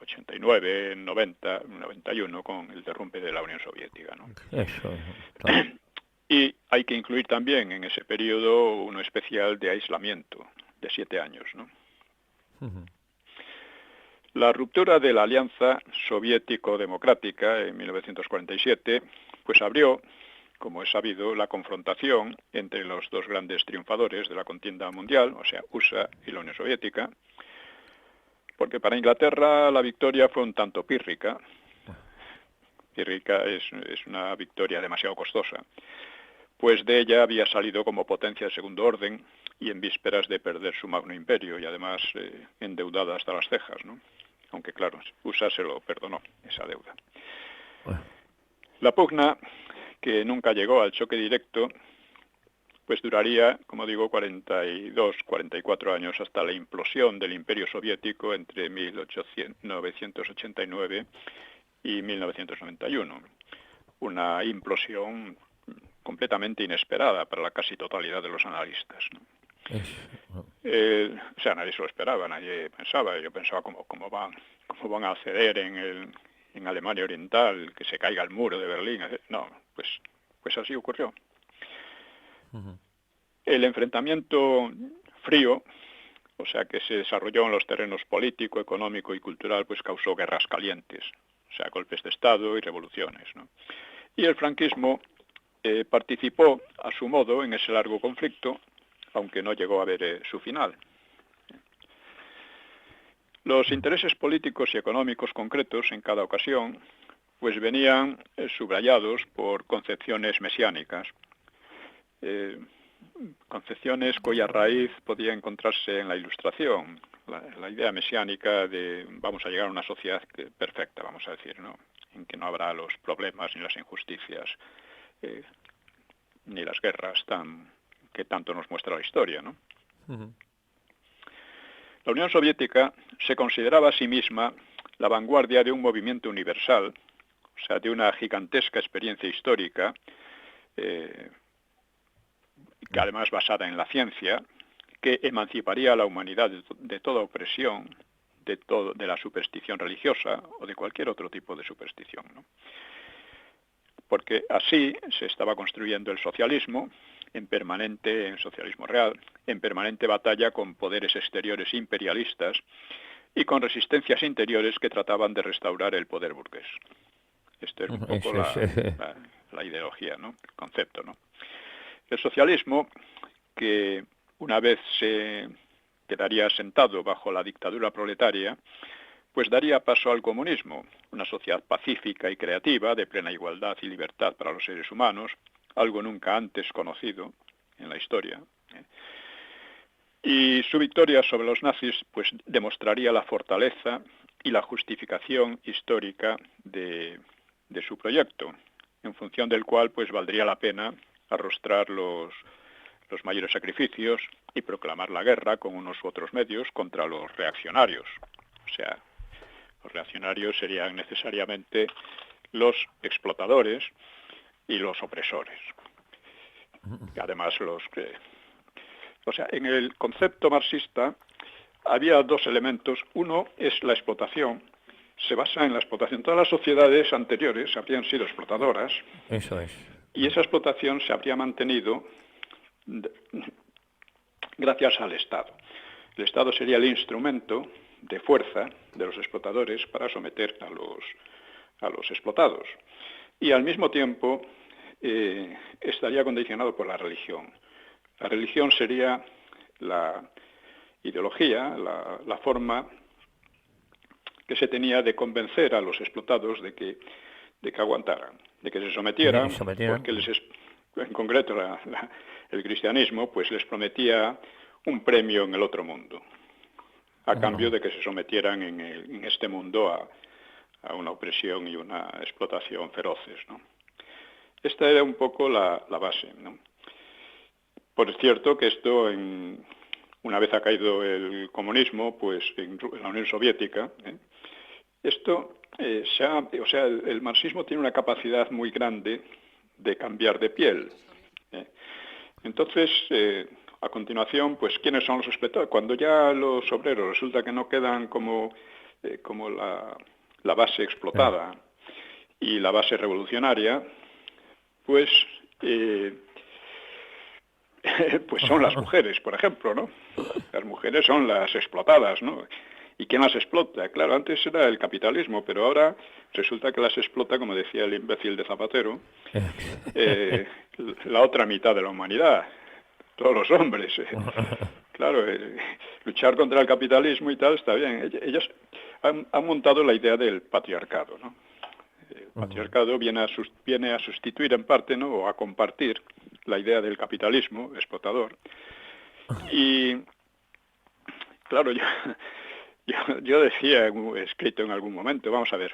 89, 90, 91 con el derrumbe de la Unión Soviética, ¿no? Eso, claro. Y hay que incluir también en ese periodo uno especial de aislamiento, de 7 años, ¿no? La ruptura de la Alianza Soviético-Democrática en 1947, pues abrió, como es sabido, la confrontación entre los dos grandes triunfadores de la contienda mundial, o sea, USA y la Unión Soviética, porque para Inglaterra la victoria fue un tanto pírrica. Pírrica es una victoria demasiado costosa, pues de ella había salido como potencia de segundo orden y en vísperas de perder su magno imperio y además endeudada hasta las cejas, ¿no? Aunque claro, USA se lo perdonó, esa deuda. La pugna, que nunca llegó al choque directo, pues duraría, como digo, 42, 44 años hasta la implosión del Imperio Soviético entre 1989 y 1991. Una implosión completamente inesperada para la casi totalidad de los analistas, ¿no? O sea, nadie se lo esperaba, nadie pensaba. Yo pensaba cómo van a ceder en Alemania Oriental, que se caiga el muro de Berlín. No, pues así ocurrió. El enfrentamiento frío, o sea, que se desarrolló en los terrenos político, económico y cultural, pues causó guerras calientes, o sea, golpes de Estado y revoluciones, ¿no? Y el franquismo participó a su modo en ese largo conflicto, aunque no llegó a ver su final. Los intereses políticos y económicos concretos en cada ocasión pues venían subrayados por concepciones mesiánicas, concepciones cuya raíz podía encontrarse en la Ilustración, la idea mesiánica de vamos a llegar a una sociedad perfecta, vamos a decir, ¿no? En que no habrá los problemas ni las injusticias ni las guerras que tanto nos muestra la historia, ¿no? La Unión Soviética se consideraba a sí misma la vanguardia de un movimiento universal, o sea, de una gigantesca experiencia histórica, que además basada en la ciencia, que emanciparía a la humanidad de toda opresión, de la superstición religiosa o de cualquier otro tipo de superstición, ¿no? Porque así se estaba construyendo el socialismo, socialismo real, en permanente batalla con poderes exteriores imperialistas y con resistencias interiores que trataban de restaurar el poder burgués. Esto es un poco la ideología, ¿no? El concepto, ¿no? El socialismo, que una vez se quedaría asentado bajo la dictadura proletaria, pues daría paso al comunismo, una sociedad pacífica y creativa, de plena igualdad y libertad para los seres humanos, algo nunca antes conocido en la historia. Y su victoria sobre los nazis pues demostraría la fortaleza y la justificación histórica de su proyecto, en función del cual pues valdría la pena arrostrar los mayores sacrificios y proclamar la guerra con unos u otros medios contra los reaccionarios. O sea, los reaccionarios serían necesariamente los explotadores y los opresores. Además, o sea, en el concepto marxista había dos elementos. Uno es la explotación. Se basa en la explotación. Todas las sociedades anteriores habrían sido explotadoras. Eso es. Y esa explotación se habría mantenido gracias al Estado. El Estado sería el instrumento de fuerza de los explotadores para someter a los explotados. Y al mismo tiempo estaría condicionado por la religión. La religión sería la ideología, la forma que se tenía de convencer a los explotados de que aguantaran, de que se sometieran, porque en concreto el cristianismo pues les prometía un premio en el otro mundo, a cambio de que se sometieran en este mundo a una opresión y una explotación feroces, ¿no? Esta era un poco la base, ¿no? Por cierto que esto, una vez ha caído el comunismo, pues en la Unión Soviética, esto, o sea, el marxismo tiene una capacidad muy grande de cambiar de piel. Entonces, a continuación, pues, ¿quiénes son los espectadores? Cuando ya los obreros resulta que no quedan como la base explotada y la base revolucionaria, pues, pues son las mujeres, por ejemplo, ¿no? Las mujeres son las explotadas, ¿no? ¿Y quién las explota? Claro, antes era el capitalismo, pero ahora resulta que las explota, como decía el imbécil de Zapatero, la otra mitad de la humanidad, todos los hombres. Claro, luchar contra el capitalismo y tal está bien. Ellos han montado la idea del patriarcado, ¿no? El patriarcado viene a sustituir en parte, ¿no?, o a compartir la idea del capitalismo explotador. Y claro, yo decía, he escrito en algún momento, vamos a ver,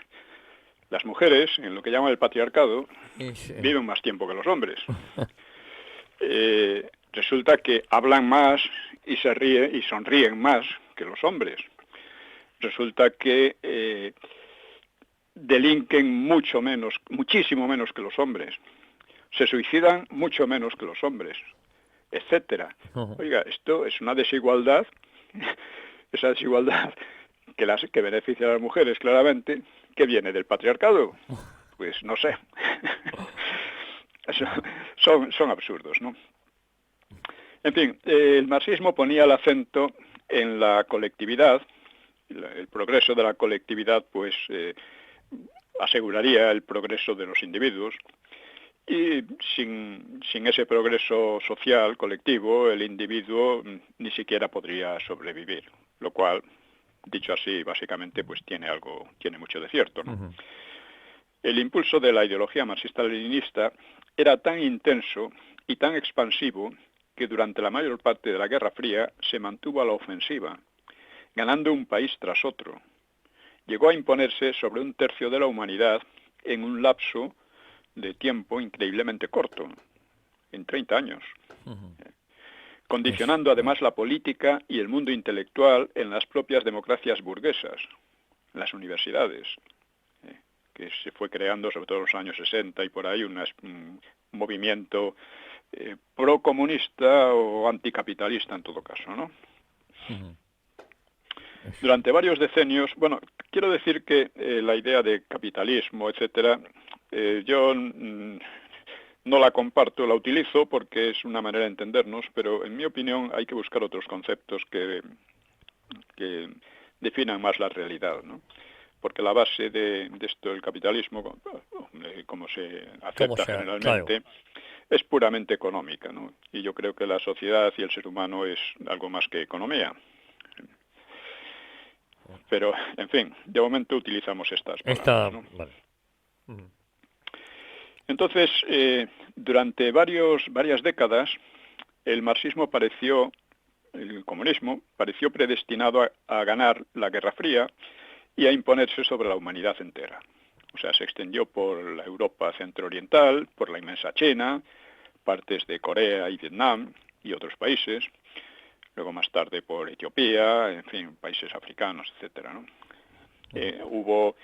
las mujeres, en lo que llaman el patriarcado, viven más tiempo que los hombres. Resulta que hablan más y se ríen y sonríen más que los hombres. Resulta que delinquen mucho menos, muchísimo menos que los hombres. Se suicidan mucho menos que los hombres, etcétera. Oiga, esto es una desigualdad, esa desigualdad que beneficia a las mujeres claramente, que viene del patriarcado. Pues no sé. Son absurdos, ¿no? En fin, el marxismo ponía el acento en la colectividad. El progreso de la colectividad, pues, aseguraría el progreso de los individuos. Y sin ese progreso social, colectivo, el individuo ni siquiera podría sobrevivir. Lo cual, dicho así, básicamente, pues tiene mucho de cierto, ¿no? El impulso de la ideología marxista-leninista era tan intenso y tan expansivo que durante la mayor parte de la Guerra Fría se mantuvo a la ofensiva, ganando un país tras otro. Llegó a imponerse sobre un tercio de la humanidad en un lapso de tiempo increíblemente corto, en 30 años, condicionando además la política y el mundo intelectual en las propias democracias burguesas, en las universidades, que se fue creando sobre todo en los años 60 y por ahí un movimiento procomunista o anticapitalista en todo caso, ¿no? Durante varios decenios, bueno, quiero decir que la idea de capitalismo, etcétera, yo no la comparto, la utilizo porque es una manera de entendernos, pero en mi opinión hay que buscar otros conceptos que definan más la realidad, ¿no? Porque la base de esto del capitalismo, como se acepta generalmente, claro, es puramente económica, ¿no? Y yo creo que la sociedad y el ser humano es algo más que economía. Pero, en fin, de momento utilizamos estas palabras, ¿no? Vale. Entonces, durante varias décadas, el comunismo pareció predestinado a ganar la Guerra Fría y a imponerse sobre la humanidad entera. O sea, se extendió por la Europa centro-oriental, por la inmensa China, partes de Corea y Vietnam y otros países, luego más tarde por Etiopía, en fin, países africanos, etcétera, ¿no? Hubo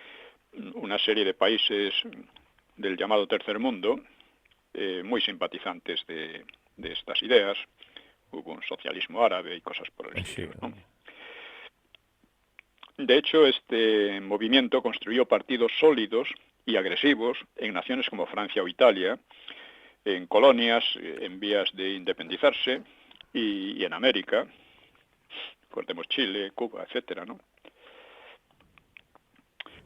una serie de países del llamado Tercer Mundo, muy simpatizantes de estas ideas. Hubo un socialismo árabe y cosas por el estilo, ¿no? De hecho, este movimiento construyó partidos sólidos y agresivos en naciones como Francia o Italia, en colonias en vías de independizarse y en América, recordemos Chile, Cuba, etcétera, ¿no?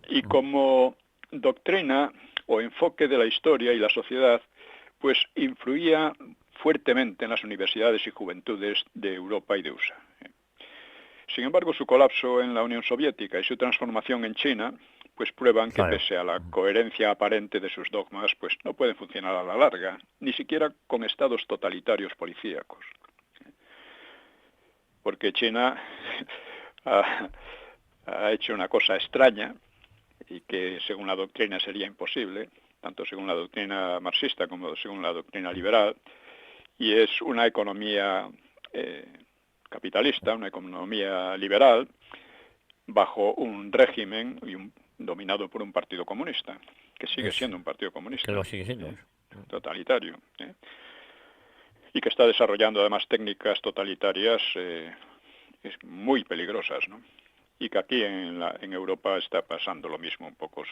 Y como doctrina o enfoque de la historia y la sociedad, pues influía fuertemente en las universidades y juventudes de Europa y de USA. Sin embargo, su colapso en la Unión Soviética y su transformación en China, pues prueban que pese a la coherencia aparente de sus dogmas, pues no pueden funcionar a la larga, ni siquiera con estados totalitarios policíacos. Porque China ha hecho una cosa extraña y que según la doctrina sería imposible, tanto según la doctrina marxista como según la doctrina liberal, y es una economía capitalista, una economía liberal, bajo un régimen dominado por un partido comunista, que sigue siendo un partido comunista. Que lo sigue siendo. Totalitario. Y que está desarrollando además técnicas totalitarias muy peligrosas, ¿no? Y que aquí en Europa está pasando lo mismo un poco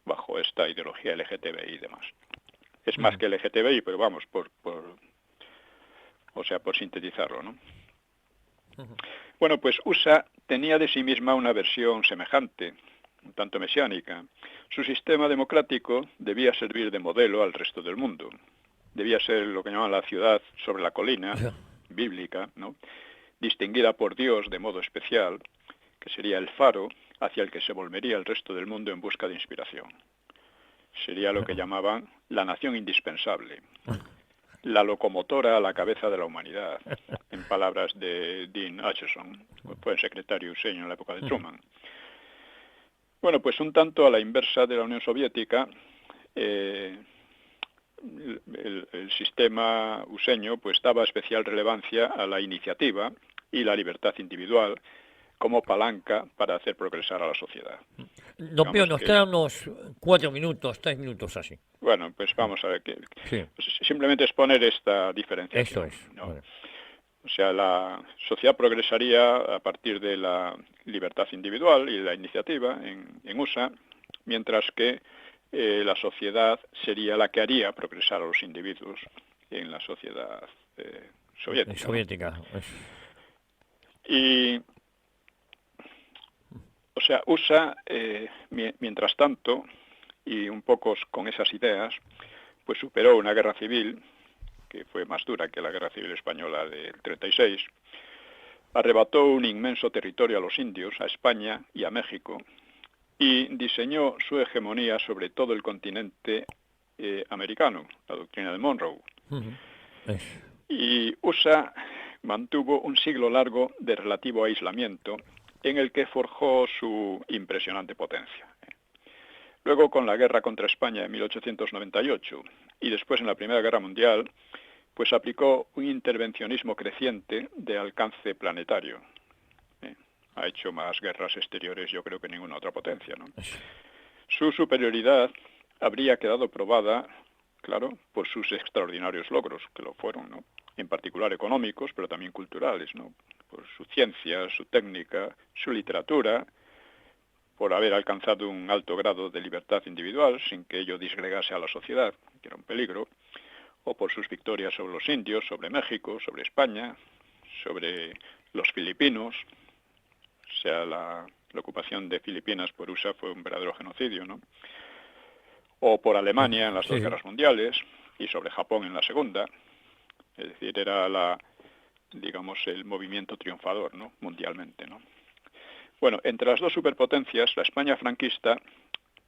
bajo esta ideología LGTBI y demás. Es más que LGTBI, pero vamos, por sintetizarlo, ¿no? Bueno, pues USA tenía de sí misma una versión semejante, un tanto mesiánica. Su sistema democrático debía servir de modelo al resto del mundo. Debía ser lo que llaman la ciudad sobre la colina, bíblica, ¿no? Distinguida por Dios de modo especial, que sería el faro hacia el que se volvería el resto del mundo en busca de inspiración. Sería lo que llamaban la nación indispensable, la locomotora a la cabeza de la humanidad, en palabras de Dean Acheson, que fue el secretario useño en la época de Truman. Bueno, pues un tanto a la inversa de la Unión Soviética, el sistema useño pues daba especial relevancia a la iniciativa y la libertad individual como palanca para hacer progresar a la sociedad. Don Pío, nos quedan unos 4 minutos, 3 minutos así. Bueno, pues vamos a ver Sí. simplemente exponer esta diferenciación. Eso es. ¿No? Vale. O sea, la sociedad progresaría a partir de la libertad individual y la iniciativa en USA, mientras que la sociedad sería la que haría progresar a los individuos en la sociedad soviética. ¿No? Y, o sea, USA, mientras tanto, y un poco con esas ideas, pues superó una guerra civil que fue más dura que la guerra civil española del 36, arrebató un inmenso territorio a los indios, a España y a México, y diseñó su hegemonía sobre todo el continente americano, la doctrina de Monroe. Y USA mantuvo un siglo largo de relativo aislamiento en el que forjó su impresionante potencia. Luego, con la guerra contra España en 1898 y después en la Primera Guerra Mundial, pues aplicó un intervencionismo creciente de alcance planetario. Ha hecho más guerras exteriores, yo creo, que ninguna otra potencia, ¿no? Su superioridad habría quedado probada, claro, por sus extraordinarios logros, que lo fueron, ¿no? En particular económicos, pero también culturales, ¿no? Por su ciencia, su técnica, su literatura, por haber alcanzado un alto grado de libertad individual sin que ello disgregase a la sociedad, que era un peligro, o por sus victorias sobre los indios, sobre México, sobre España, sobre los filipinos. O sea, la ocupación de Filipinas por USA fue un verdadero genocidio, ¿no? O por Alemania en las dos guerras mundiales y sobre Japón en la segunda. Es decir, era digamos, el movimiento triunfador, ¿no? Mundialmente, ¿no? Bueno, entre las dos superpotencias, la España franquista,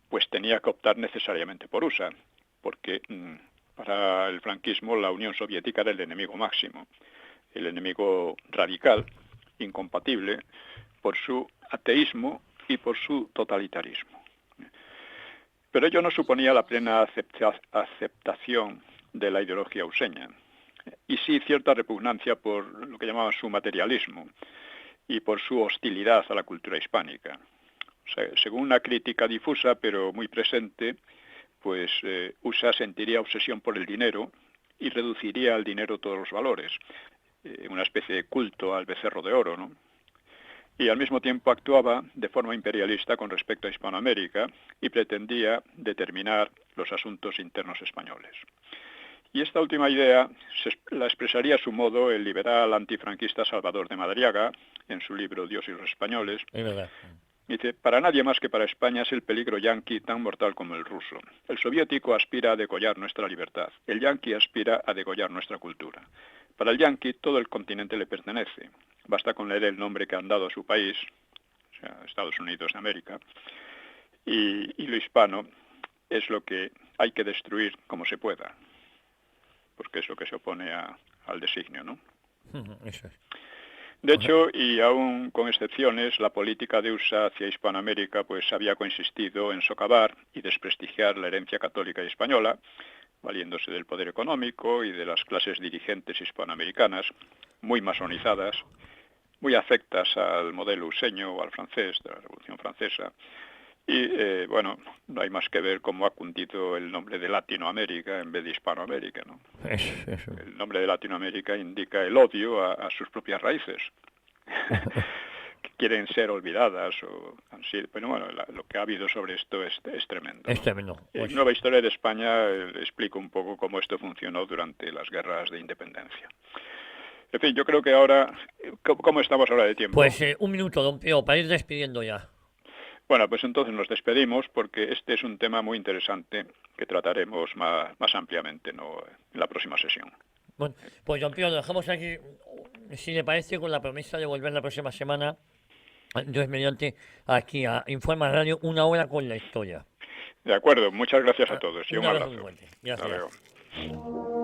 pues tenía que optar necesariamente por USA, porque para el franquismo la Unión Soviética era el enemigo máximo, el enemigo radical, incompatible, por su ateísmo y por su totalitarismo. Pero ello no suponía la plena aceptación de la ideología useña, y sí cierta repugnancia por lo que llamaban su materialismo y por su hostilidad a la cultura hispánica. O sea, según una crítica difusa pero muy presente, pues USA sentiría obsesión por el dinero y reduciría al dinero todos los valores, una especie de culto al becerro de oro, ¿no? Y al mismo tiempo actuaba de forma imperialista con respecto a Hispanoamérica y pretendía determinar los asuntos internos españoles. Y esta última idea la expresaría a su modo el liberal antifranquista Salvador de Madariaga en su libro Dios y los españoles. Es verdad. Dice, para nadie más que para España es el peligro yanqui tan mortal como el ruso. El soviético aspira a degollar nuestra libertad. El yanqui aspira a degollar nuestra cultura. Para el yanqui todo el continente le pertenece. Basta con leer el nombre que han dado a su país, o sea, Estados Unidos de América, y lo hispano es lo que hay que destruir como se pueda, porque es lo que se opone al designio, ¿no? Eso es. De hecho, y aún con excepciones, la política de USA hacia Hispanoamérica pues había consistido en socavar y desprestigiar la herencia católica y española, valiéndose del poder económico y de las clases dirigentes hispanoamericanas, muy masonizadas, muy afectas al modelo useño o al francés, de la Revolución Francesa. Y, bueno, no hay más que ver cómo ha cundido el nombre de Latinoamérica en vez de Hispanoamérica, ¿no? Eso. El nombre de Latinoamérica indica el odio a sus propias raíces. Que quieren ser olvidadas o así. Pero bueno, lo que ha habido sobre esto es tremendo, ¿no? Es tremendo. En Nueva Historia de España explico un poco cómo esto funcionó durante las guerras de independencia. En fin, yo creo que ahora, ¿cómo estamos ahora de tiempo? Pues 1 minuto, don Pío, para ir despidiendo ya. Bueno, pues entonces nos despedimos porque este es un tema muy interesante que trataremos más ampliamente, ¿no?, en la próxima sesión. Bueno, pues don Pío, lo dejamos aquí, si le parece, con la promesa de volver la próxima semana, Dios mediante, aquí a Informa Radio, 1 hora con la historia. De acuerdo, muchas gracias a todos y Un un abrazo muy abrazo. fuerte. Hasta Gracias. luego.